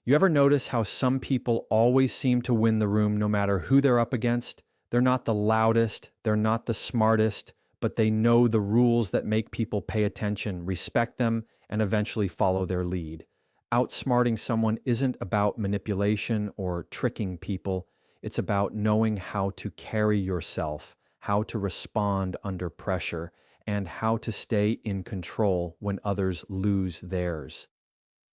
You ever notice how some people always seem to win the room no matter who they're up against? They're not the loudest, they're not the smartest, but they know the rules that make people pay attention, respect them, and eventually follow their lead. Outsmarting someone isn't about manipulation or tricking people. It's about knowing how to carry yourself, how to respond under pressure, and how to stay in control when others lose theirs.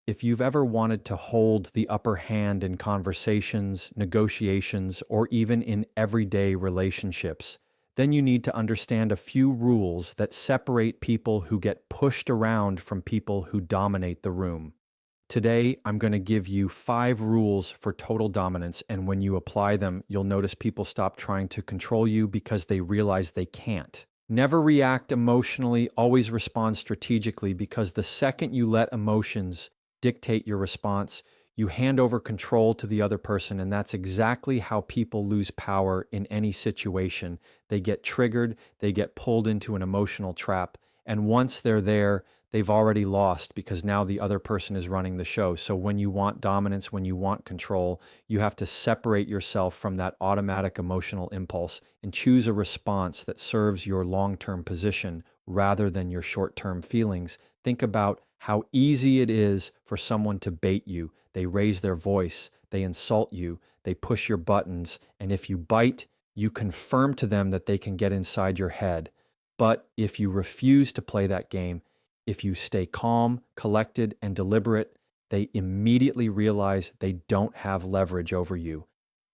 If you've ever wanted to hold the upper hand in conversations, negotiations, or even in everyday relationships, then you need to understand a few rules that separate people who get pushed around from people who dominate the room. Today, I'm going to give you 5 rules for total dominance, and when you apply them, you'll notice people stop trying to control you because they realize they can't. Never react emotionally, always respond strategically, because the second you let emotions dictate your response, you hand over control to the other person, and that's exactly how people lose power in any situation. They get triggered, they get pulled into an emotional trap, and once they're there, they've already lost because now the other person is running the show. So when you want dominance, when you want control, you have to separate yourself from that automatic emotional impulse and choose a response that serves your long-term position rather than your short-term feelings. Think about how easy it is for someone to bait you. They raise their voice, they insult you, they push your buttons, and if you bite, you confirm to them that they can get inside your head. But if you refuse to play that game, if you stay calm, collected, and deliberate, they immediately realize they don't have leverage over you.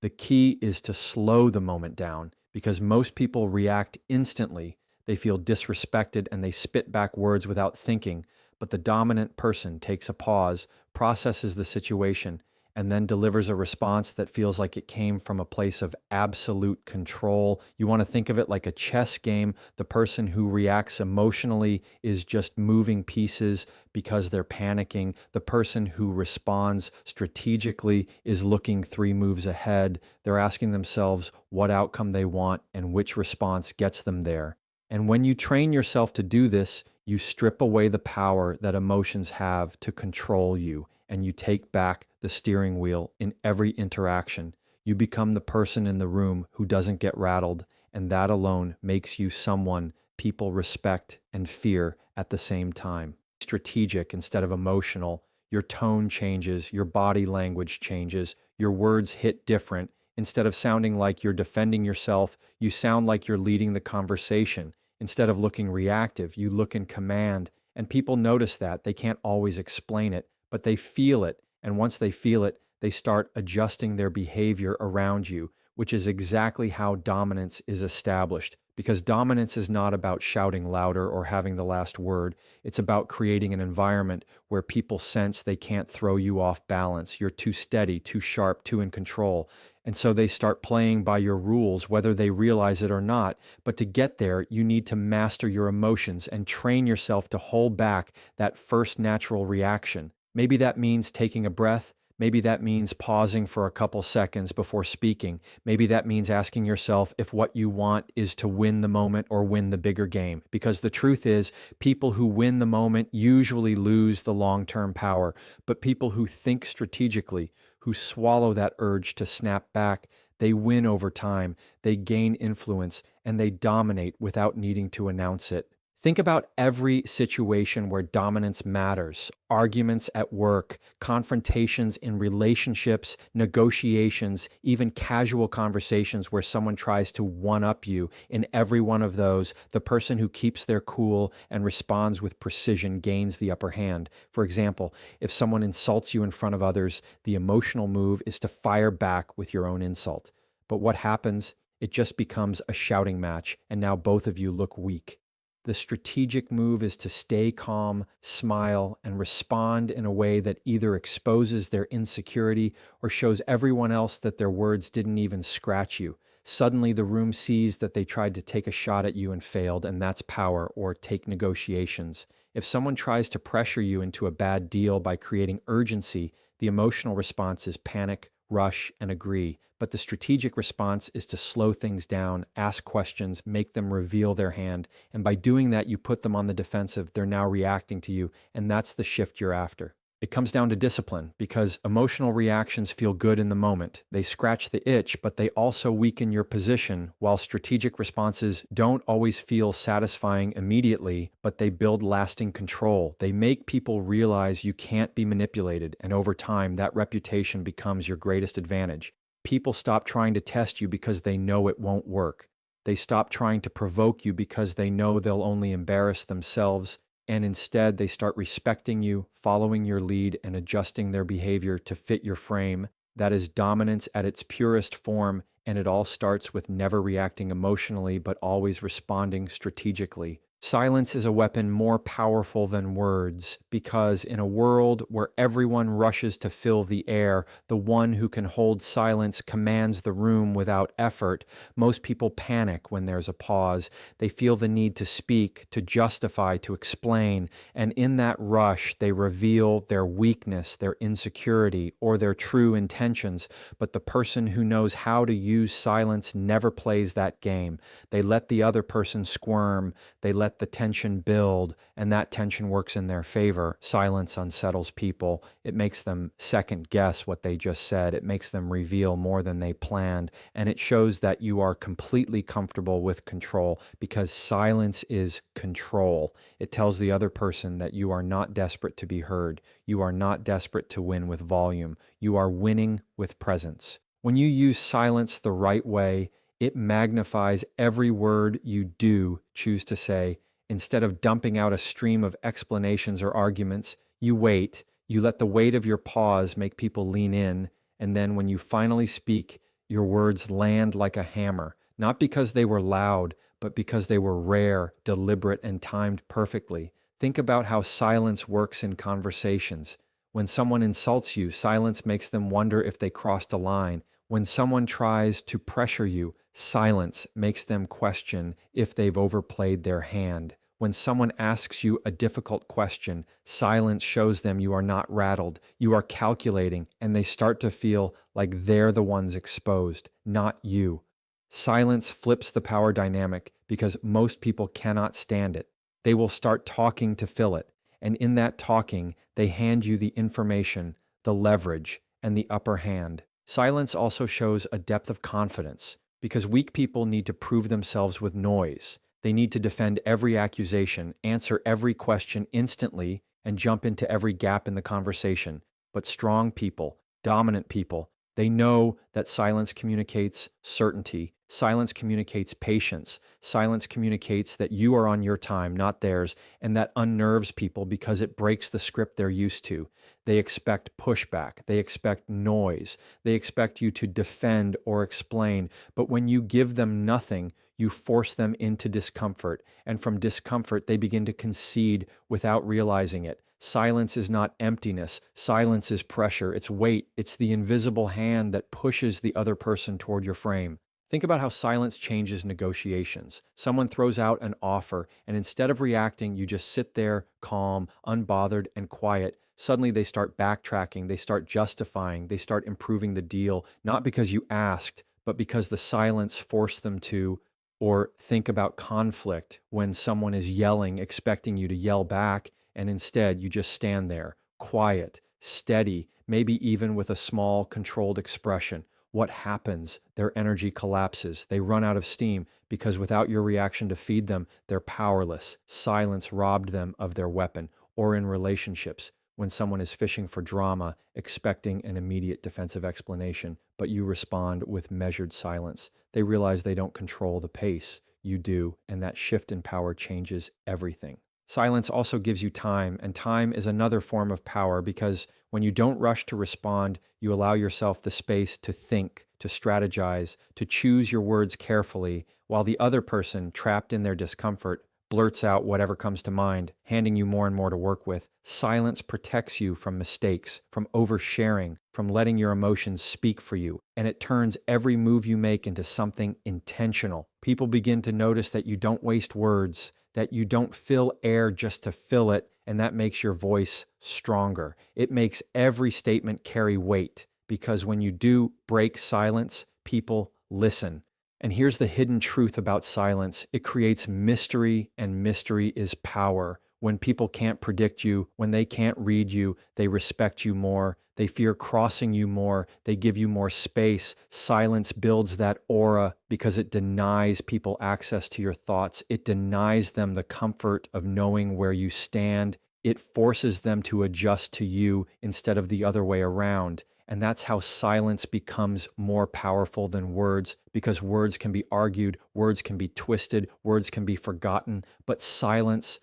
The key is to slow the moment down because most people react instantly. They feel disrespected and they spit back words without thinking, but the dominant person takes a pause, processes the situation, and then delivers a response that feels like it came from a place of absolute control. You want to think of it like a chess game. The person who reacts emotionally is just moving pieces because they're panicking. The person who responds strategically is looking 3 moves ahead. They're asking themselves what outcome they want and which response gets them there. And when you train yourself to do this, you strip away the power that emotions have to control you, and you take back the steering wheel in every interaction. You become the person in the room who doesn't get rattled, and that alone makes you someone people respect and fear at the same time. Strategic instead of emotional, your tone changes, your body language changes, your words hit different. Instead of sounding like you're defending yourself, you sound like you're leading the conversation. Instead of looking reactive, you look in command, and people notice that. They can't always explain it, but they feel it, and once they feel it, they start adjusting their behavior around you, which is exactly how dominance is established. Because dominance is not about shouting louder or having the last word. It's about creating an environment where people sense they can't throw you off balance. You're too steady, too sharp, too in control. And so they start playing by your rules, whether they realize it or not. But to get there, you need to master your emotions and train yourself to hold back that first natural reaction. Maybe that means taking a breath. Maybe that means pausing for a couple seconds before speaking. Maybe that means asking yourself if what you want is to win the moment or win the bigger game. Because the truth is, people who win the moment usually lose the long-term power. But people who think strategically, who swallow that urge to snap back, they win over time, they gain influence, and they dominate without needing to announce it. Think about every situation where dominance matters. Arguments at work, confrontations in relationships, negotiations, even casual conversations where someone tries to one-up you. In every one of those, the person who keeps their cool and responds with precision gains the upper hand. For example, if someone insults you in front of others, the emotional move is to fire back with your own insult. But what happens? It just becomes a shouting match, and now both of you look weak. The strategic move is to stay calm, smile, and respond in a way that either exposes their insecurity or shows everyone else that their words didn't even scratch you. Suddenly, the room sees that they tried to take a shot at you and failed, and that's power, or take negotiations. If someone tries to pressure you into a bad deal by creating urgency, the emotional response is panic, rush, and agree. But the strategic response is to slow things down, ask questions, make them reveal their hand. And by doing that, you put them on the defensive. They're now reacting to you. And that's the shift you're after. It comes down to discipline because emotional reactions feel good in the moment. They scratch the itch, but they also weaken your position, while strategic responses don't always feel satisfying immediately, but they build lasting control. They make people realize you can't be manipulated, and over time, that reputation becomes your greatest advantage. People stop trying to test you because they know it won't work. They stop trying to provoke you because they know they'll only embarrass themselves, and instead they start respecting you, following your lead, and adjusting their behavior to fit your frame. That is dominance at its purest form, and it all starts with never reacting emotionally but always responding strategically. Silence is a weapon more powerful than words because in a world where everyone rushes to fill the air, the one who can hold silence commands the room without effort. Most people panic when there's a pause. They feel the need to speak, to justify, to explain, and in that rush, they reveal their weakness, their insecurity, or their true intentions. But the person who knows how to use silence never plays that game. They let the other person squirm. They let the tension build, and that tension works in their favor. Silence unsettles people. It makes them second guess what they just said. It makes them reveal more than they planned, and it shows that you are completely comfortable with control because silence is control. It tells the other person that you are not desperate to be heard. You are not desperate to win with volume. You are winning with presence. When you use silence the right way, it magnifies every word you do choose to say. Instead of dumping out a stream of explanations or arguments, you wait. You let the weight of your pause make people lean in. And then when you finally speak, your words land like a hammer, not because they were loud, but because they were rare, deliberate, and timed perfectly. Think about how silence works in conversations. When someone insults you, silence makes them wonder if they crossed a line. When someone tries to pressure you, silence makes them question if they've overplayed their hand. When someone asks you a difficult question, silence shows them you are not rattled, you are calculating, and they start to feel like they're the ones exposed, not you. Silence flips the power dynamic because most people cannot stand it. They will start talking to fill it, and in that talking, they hand you the information, the leverage, and the upper hand. Silence also shows a depth of confidence because weak people need to prove themselves with noise. They need to defend every accusation, answer every question instantly, and jump into every gap in the conversation. But strong people, dominant people, they know that silence communicates certainty. Silence communicates patience. Silence communicates that you are on your time, not theirs, and that unnerves people because it breaks the script they're used to. They expect pushback. They expect noise. They expect you to defend or explain. But when you give them nothing, you force them into discomfort. And from discomfort, they begin to concede without realizing it. Silence is not emptiness. Silence is pressure. It's weight. It's the invisible hand that pushes the other person toward your frame. Think about how silence changes negotiations. Someone throws out an offer, and instead of reacting, you just sit there, calm, unbothered, and quiet. Suddenly, they start backtracking, they start justifying, they start improving the deal, not because you asked, but because the silence forced them to. Or think about conflict when someone is yelling, expecting you to yell back, and instead you just stand there, quiet, steady, maybe even with a small, controlled expression. What happens? Their energy collapses. They run out of steam because without your reaction to feed them, they're powerless. Silence robbed them of their weapon. Or in relationships, when someone is fishing for drama, expecting an immediate defensive explanation, but you respond with measured silence. They realize they don't control the pace. You do, and that shift in power changes everything. Silence also gives you time, and time is another form of power because when you don't rush to respond, you allow yourself the space to think, to strategize, to choose your words carefully, while the other person, trapped in their discomfort, blurts out whatever comes to mind, handing you more and more to work with. Silence protects you from mistakes, from oversharing, from letting your emotions speak for you, and it turns every move you make into something intentional. People begin to notice that you don't waste words, that you don't fill air just to fill it, and that makes your voice stronger. It makes every statement carry weight, because when you do break silence, people listen. And here's the hidden truth about silence. It creates mystery, and mystery is power. When people can't predict you, when they can't read you, they respect you more. They fear crossing you more. They give you more space. Silence builds that aura because it denies people access to your thoughts. It denies them the comfort of knowing where you stand. It forces them to adjust to you instead of the other way around. And that's how silence becomes more powerful than words, because words can be argued, words can be twisted, words can be forgotten, but silence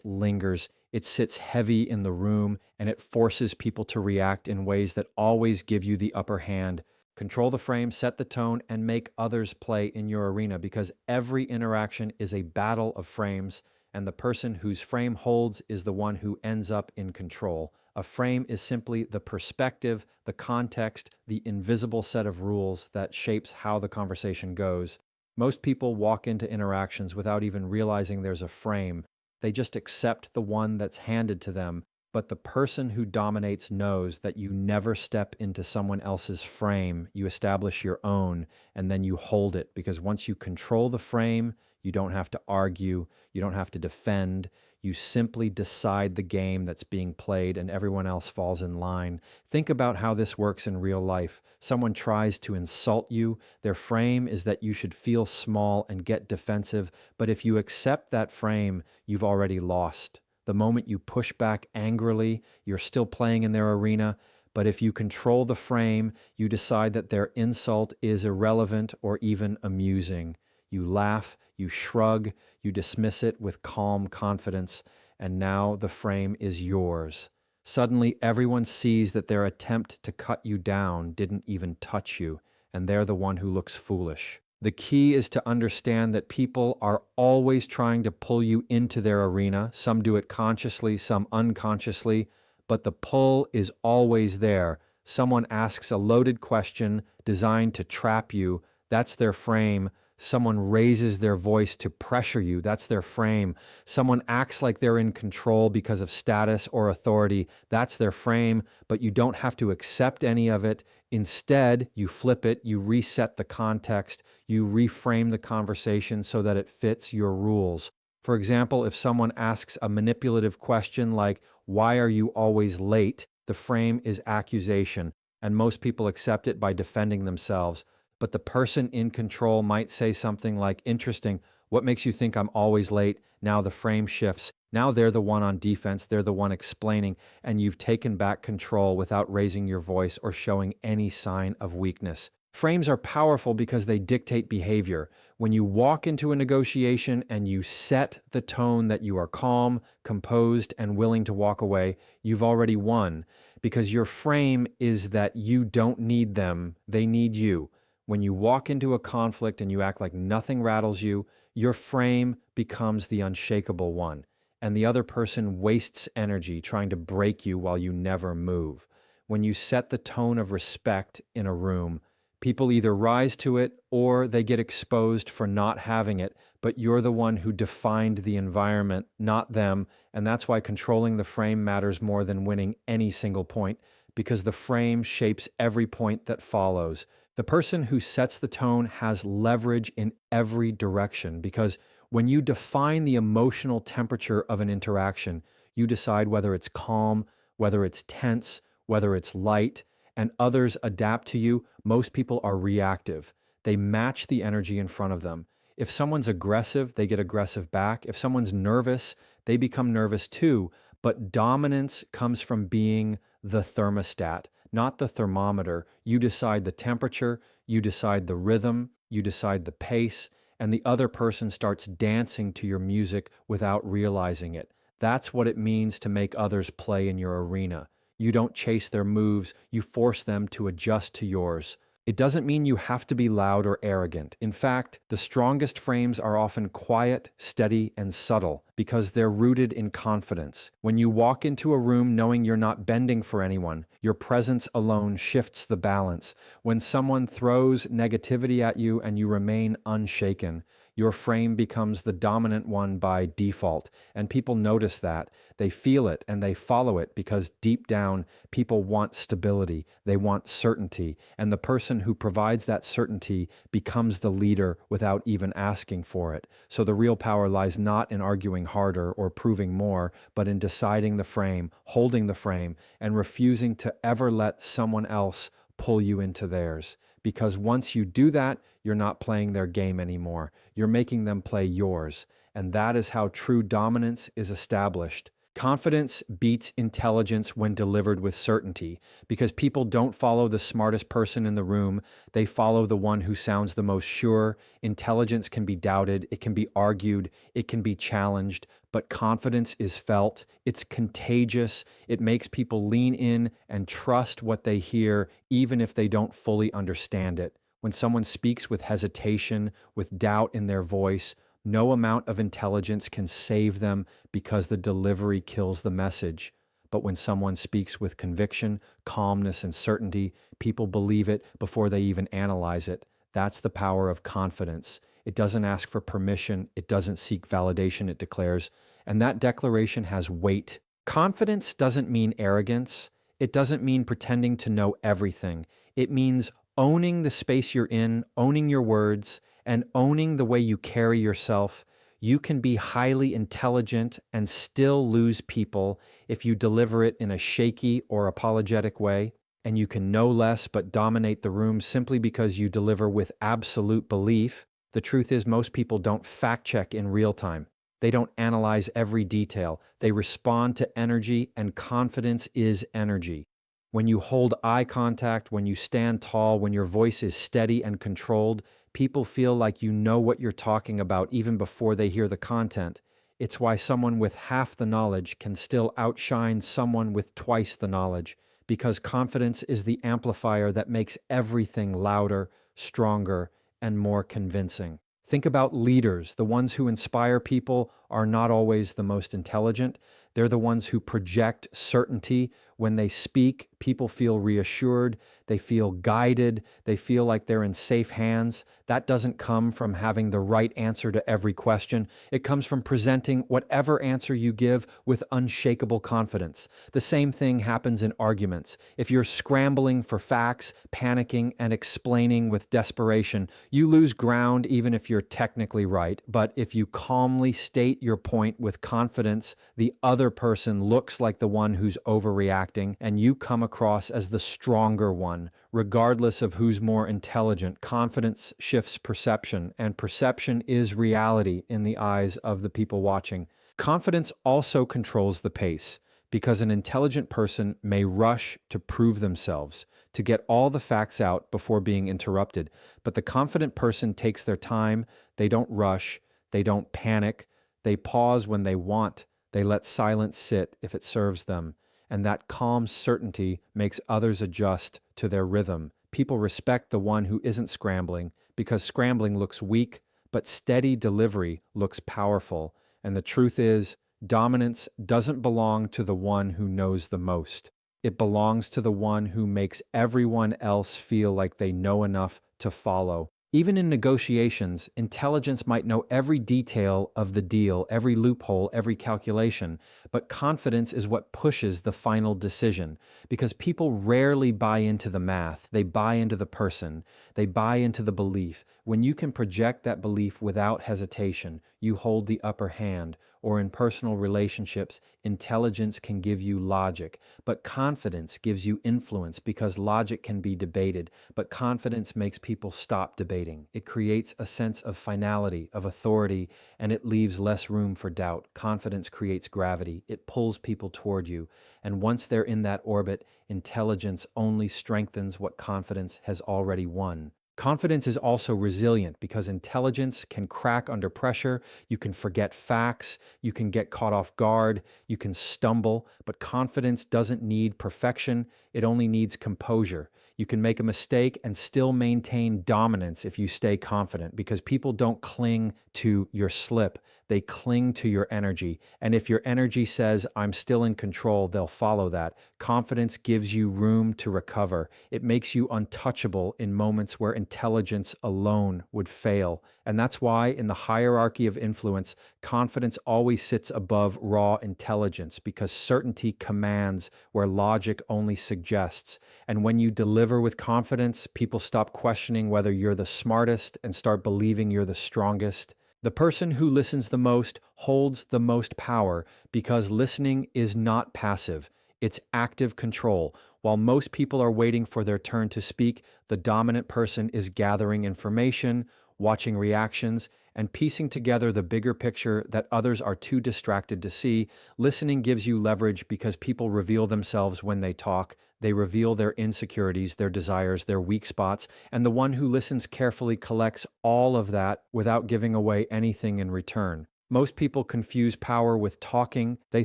lingers. It sits heavy in the room, and it forces people to react in ways that always give you the upper hand. Control the frame, set the tone, and make others play in your arena, because every interaction is a battle of frames, and the person whose frame holds is the one who ends up in control. A frame is simply the perspective, the context, the invisible set of rules that shapes how the conversation goes. Most people walk into interactions without even realizing there's a frame. They just accept the one that's handed to them. But the person who dominates knows that you never step into someone else's frame. You establish your own, and then you hold it, because once you control the frame, you don't have to argue, you don't have to defend. You simply decide the game that's being played, and everyone else falls in line. Think about how this works in real life. Someone tries to insult you. Their frame is that you should feel small and get defensive. But if you accept that frame, you've already lost. The moment you push back angrily, you're still playing in their arena. But if you control the frame, you decide that their insult is irrelevant or even amusing. You laugh, you shrug, you dismiss it with calm confidence, and now the frame is yours. Suddenly, everyone sees that their attempt to cut you down didn't even touch you, and they're the one who looks foolish. The key is to understand that people are always trying to pull you into their arena. Some do it consciously, some unconsciously, but the pull is always there. Someone asks a loaded question designed to trap you. That's their frame. Someone raises their voice to pressure you. That's their frame. Someone acts like they're in control because of status or authority. That's their frame, but you don't have to accept any of it. Instead, you flip it, you reset the context, you reframe the conversation so that it fits your rules. For example, if someone asks a manipulative question like, "Why are you always late?" the frame is accusation, and most people accept it by defending themselves. But the person in control might say something like, "Interesting, what makes you think I'm always late?" Now the frame shifts. Now they're the one on defense, they're the one explaining, and you've taken back control without raising your voice or showing any sign of weakness. Frames are powerful because they dictate behavior. When you walk into a negotiation and you set the tone that you are calm, composed, and willing to walk away, you've already won, because your frame is that you don't need them, they need you. When you walk into a conflict and you act like nothing rattles you, your frame becomes the unshakable one, and the other person wastes energy trying to break you while you never move. When you set the tone of respect in a room, people either rise to it or they get exposed for not having it, but you're the one who defined the environment, not them, and that's why controlling the frame matters more than winning any single point, because the frame shapes every point that follows. The person who sets the tone has leverage in every direction, because when you define the emotional temperature of an interaction, you decide whether it's calm, whether it's tense, whether it's light, and others adapt to you. Most people are reactive. They match the energy in front of them. If someone's aggressive, they get aggressive back. If someone's nervous, they become nervous too. But dominance comes from being the thermostat, not the thermometer. You decide the temperature, you decide the rhythm, you decide the pace, and the other person starts dancing to your music without realizing it. That's what it means to make others play in your arena. You don't chase their moves, you force them to adjust to yours. It doesn't mean you have to be loud or arrogant. In fact, the strongest frames are often quiet, steady, and subtle because they're rooted in confidence. When you walk into a room knowing you're not bending for anyone, your presence alone shifts the balance. When someone throws negativity at you and you remain unshaken, Your frame becomes the dominant one by default, and people notice that. They feel it and they follow it because deep down, people want stability, they want certainty, and the person who provides that certainty becomes the leader without even asking for it. So the real power lies not in arguing harder or proving more, but in deciding the frame, holding the frame, and refusing to ever let someone else pull you into theirs. Because once you do that, you're not playing their game anymore. You're making them play yours. And that is how true dominance is established. Confidence beats intelligence when delivered with certainty, because people don't follow the smartest person in the room. They follow the one who sounds the most sure. Intelligence can be doubted, it can be argued, it can be challenged, but confidence is felt. It's contagious. It makes people lean in and trust what they hear, even if they don't fully understand it. When someone speaks with hesitation, with doubt in their voice, no amount of intelligence can save them because the delivery kills the message. But when someone speaks with conviction, calmness, and certainty, people believe it before they even analyze it. That's the power of confidence. It doesn't ask for permission. It doesn't seek validation, it declares. And that declaration has weight. Confidence doesn't mean arrogance. It doesn't mean pretending to know everything. It means owning the space you're in, owning your words, and owning the way you carry yourself. You can be highly intelligent and still lose people if you deliver it in a shaky or apologetic way. And you can know less but dominate the room simply because you deliver with absolute belief. The truth is, most people don't fact check in real time. They don't analyze every detail. They respond to energy, and confidence is energy. When you hold eye contact, when you stand tall, when your voice is steady and controlled, people feel like you know what you're talking about even before they hear the content. It's why someone with half the knowledge can still outshine someone with twice the knowledge, because confidence is the amplifier that makes everything louder, stronger, and more convincing. Think about leaders. The ones who inspire people are not always the most intelligent. They're the ones who project certainty. When they speak, people feel reassured. They feel guided. They feel like they're in safe hands. That doesn't come from having the right answer to every question. It comes from presenting whatever answer you give with unshakable confidence. The same thing happens in arguments. If you're scrambling for facts, panicking, and explaining with desperation, you lose ground even if you're technically right. But if you calmly state your point with confidence, the other person looks like the one who's overreacting, and you come across as the stronger one. Regardless of who's more intelligent, confidence shifts perception, and perception is reality in the eyes of the people watching. Confidence also controls the pace, because an intelligent person may rush to prove themselves, to get all the facts out before being interrupted. But the confident person takes their time. They don't rush. They don't panic. They pause when they want. They let silence sit if it serves them. And that calm certainty makes others adjust to their rhythm. People respect the one who isn't scrambling, because scrambling looks weak, but steady delivery looks powerful. And the truth is, dominance doesn't belong to the one who knows the most. It belongs to the one who makes everyone else feel like they know enough to follow. Even in negotiations, intelligence might know every detail of the deal, every loophole, every calculation, but confidence is what pushes the final decision, because people rarely buy into the math. They buy into the person. They buy into the belief. When you can project that belief without hesitation, you hold the upper hand. Or in personal relationships, intelligence can give you logic, but confidence gives you influence, because logic can be debated, but confidence makes people stop debating. It creates a sense of finality, of authority, and it leaves less room for doubt. Confidence creates gravity. It pulls people toward you. And once they're in that orbit, intelligence only strengthens what confidence has already won. Confidence is also resilient, because intelligence can crack under pressure. You can forget facts. You can get caught off guard. You can stumble. But confidence doesn't need perfection. It only needs composure. You can make a mistake and still maintain dominance if you stay confident, because people don't cling to your slip. They cling to your energy. And if your energy says, I'm still in control, they'll follow that. Confidence gives you room to recover. It makes you untouchable in moments where intelligence alone would fail. And that's why, in the hierarchy of influence, confidence always sits above raw intelligence, because certainty commands where logic only suggests. And when you deliver with confidence, people stop questioning whether you're the smartest and start believing you're the strongest. The person who listens the most holds the most power, because listening is not passive, it's active control. While most people are waiting for their turn to speak, the dominant person is gathering information, watching reactions, and piecing together the bigger picture that others are too distracted to see. Listening gives you leverage because people reveal themselves when they talk. They reveal their insecurities, their desires, their weak spots, and the one who listens carefully collects all of that without giving away anything in return. Most people confuse power with talking. They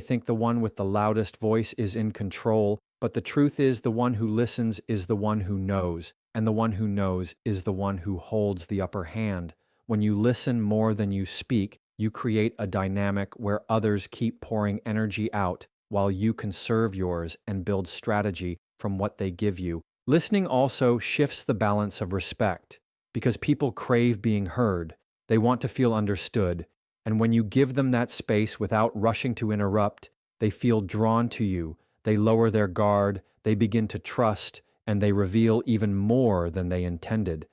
think the one with the loudest voice is in control, but the truth is the one who listens is the one who knows, and the one who knows is the one who holds the upper hand. When you listen more than you speak, you create a dynamic where others keep pouring energy out while you conserve yours and build strategy from what they give you. Listening also shifts the balance of respect, because people crave being heard. They want to feel understood. And when you give them that space without rushing to interrupt, they feel drawn to you. They lower their guard, they begin to trust, and they reveal even more than they intended.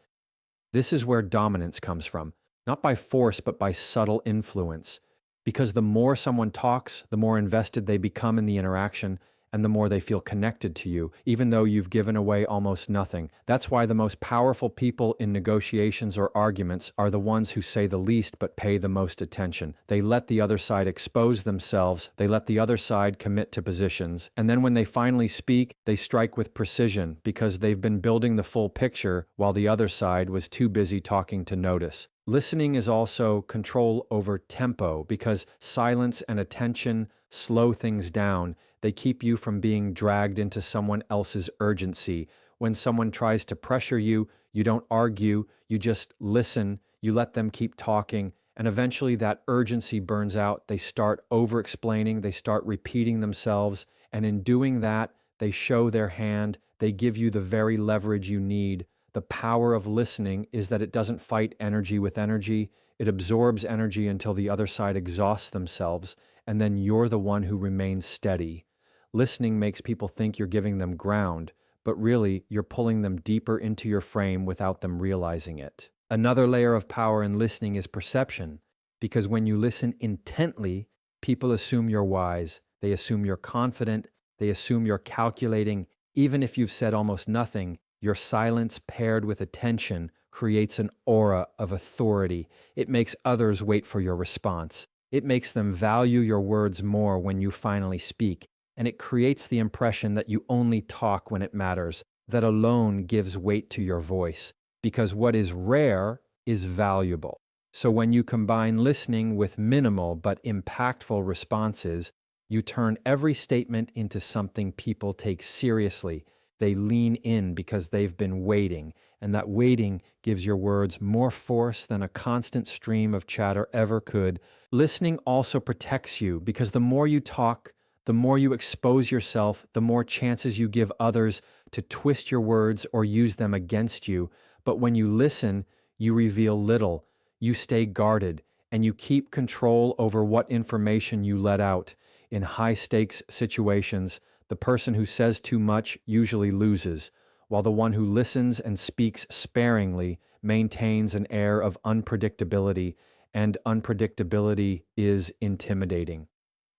This is where dominance comes from, not by force, but by subtle influence. Because the more someone talks, the more invested they become in the interaction, and the more they feel connected to you, even though you've given away almost nothing. That's why the most powerful people in negotiations or arguments are the ones who say the least but pay the most attention. They let the other side expose themselves, they let the other side commit to positions, and then when they finally speak, they strike with precision because they've been building the full picture while the other side was too busy talking to notice. Listening is also control over tempo, because silence and attention slow things down. They keep you from being dragged into someone else's urgency. When someone tries to pressure you, you don't argue, you just listen, you let them keep talking, and eventually that urgency burns out. They start over-explaining, they start repeating themselves, and in doing that, they show their hand, they give you the very leverage you need. The power of listening is that it doesn't fight energy with energy. It absorbs energy until the other side exhausts themselves, and then you're the one who remains steady. Listening makes people think you're giving them ground, but really, you're pulling them deeper into your frame without them realizing it. Another layer of power in listening is perception, because when you listen intently, people assume you're wise, they assume you're confident, they assume you're calculating. Even if you've said almost nothing, your silence paired with attention creates an aura of authority. It makes others wait for your response. It makes them value your words more when you finally speak, and it creates the impression that you only talk when it matters. That alone gives weight to your voice, because what is rare is valuable. So when you combine listening with minimal but impactful responses, you turn every statement into something people take seriously. They lean in because they've been waiting, and that waiting gives your words more force than a constant stream of chatter ever could. Listening also protects you, because the more you talk, the more you expose yourself, the more chances you give others to twist your words or use them against you. But when you listen, you reveal little, you stay guarded, and you keep control over what information you let out. In high-stakes situations, the person who says too much usually loses, while the one who listens and speaks sparingly maintains an air of unpredictability, and unpredictability is intimidating.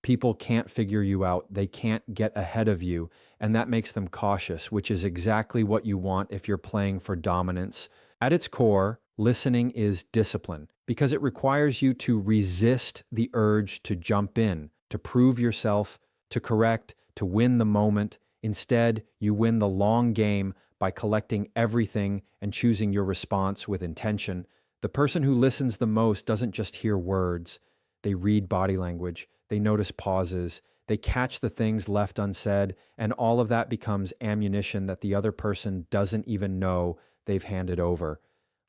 People can't figure you out, they can't get ahead of you, and that makes them cautious, which is exactly what you want if you're playing for dominance. At its core, listening is discipline, because it requires you to resist the urge to jump in, to prove yourself, to correct, to win the moment. Instead, you win the long game by collecting everything and choosing your response with intention. The person who listens the most doesn't just hear words. They read body language, they notice pauses, they catch the things left unsaid, and all of that becomes ammunition that the other person doesn't even know they've handed over.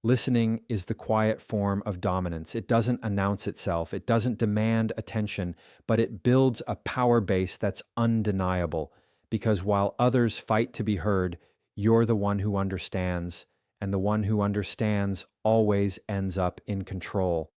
Listening is the quiet form of dominance. It doesn't announce itself, it doesn't demand attention, but it builds a power base that's undeniable. Because while others fight to be heard, you're the one who understands, and the one who understands always ends up in control.